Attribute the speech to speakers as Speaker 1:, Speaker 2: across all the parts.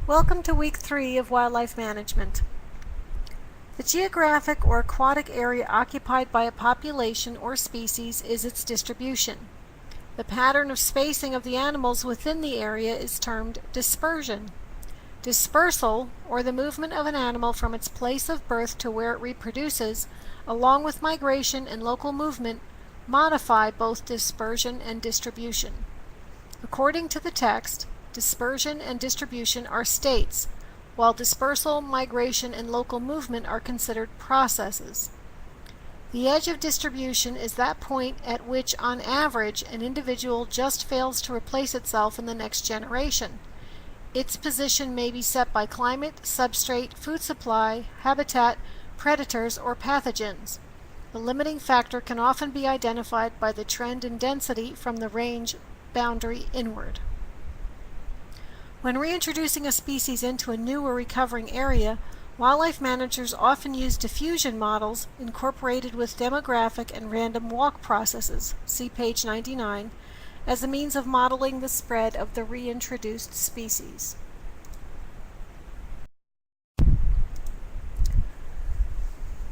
Speaker 1: Welcome to Week 3 of Wildlife Management. The geographic or aquatic area occupied by a population or species is its distribution. The pattern of spacing of the animals within the area is termed dispersion. Dispersal, or the movement of an animal from its place of birth to where it reproduces, along with migration and local movement, modify both dispersion and distribution. According to the text, dispersion and distribution are states, while dispersal, migration, and local movement are considered processes. The edge of distribution is that point at which, on average, an individual just fails to replace itself in the next generation. Its position may be set by climate, substrate, food supply, habitat, predators, or pathogens. The limiting factor can often be identified by the trend in density from the range boundary inward. When reintroducing a species into a new or recovering area, wildlife managers often use diffusion models incorporated with demographic and random walk processes, see page 99, as a means of modeling the spread of the reintroduced species.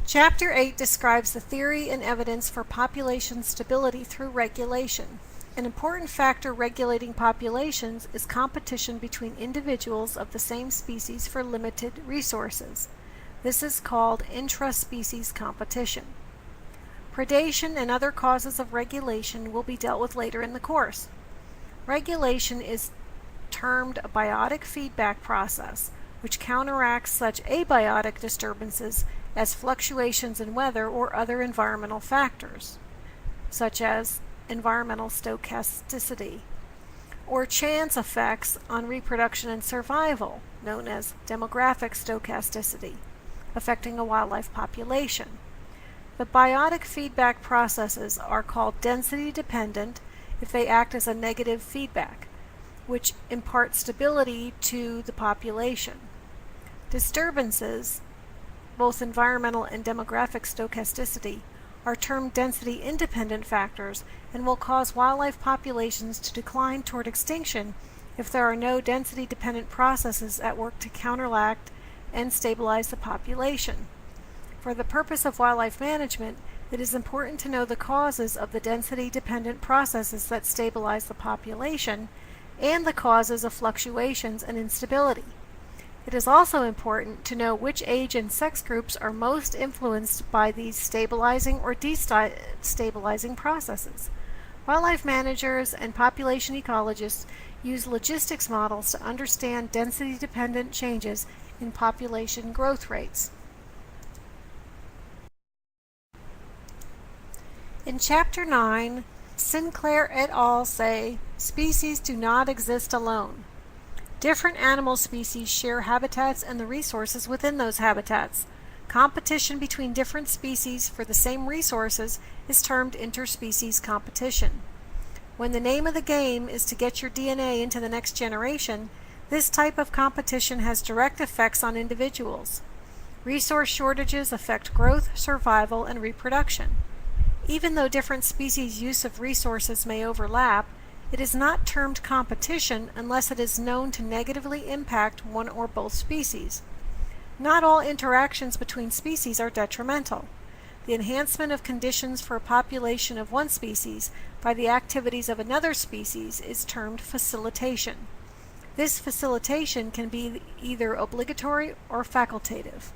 Speaker 1: Chapter 8 describes the theory and evidence for population stability through regulation. An important factor regulating populations is competition between individuals of the same species for limited resources. This is called intra-species competition. Predation and other causes of regulation will be dealt with later in the course. Regulation is termed a biotic feedback process, which counteracts such abiotic disturbances as fluctuations in weather or other environmental factors, such as environmental stochasticity, or chance effects on reproduction and survival, known as demographic stochasticity, affecting a wildlife population. The biotic feedback processes are called density dependent if they act as a negative feedback, which imparts stability to the population. Disturbances, both environmental and demographic stochasticity, are termed density-independent factors and will cause wildlife populations to decline toward extinction if there are no density-dependent processes at work to counteract and stabilize the population. For the purpose of wildlife management, it is important to know the causes of the density-dependent processes that stabilize the population and the causes of fluctuations and instability. It is also important to know which age and sex groups are most influenced by these stabilizing or destabilizing processes. Wildlife managers and population ecologists use logistics models to understand density-dependent changes in population growth rates. In Chapter 9, Sinclair et al. Say, species do not exist alone. Different animal species share habitats and the resources within those habitats. Competition between different species for the same resources is termed interspecies competition. When the name of the game is to get your DNA into the next generation, this type of competition has direct effects on individuals. Resource shortages affect growth, survival, and reproduction. Even though different species' use of resources may overlap, it is not termed competition unless it is known to negatively impact one or both species. Not all interactions between species are detrimental. The enhancement of conditions for a population of one species by the activities of another species is termed facilitation. This facilitation can be either obligatory or facultative.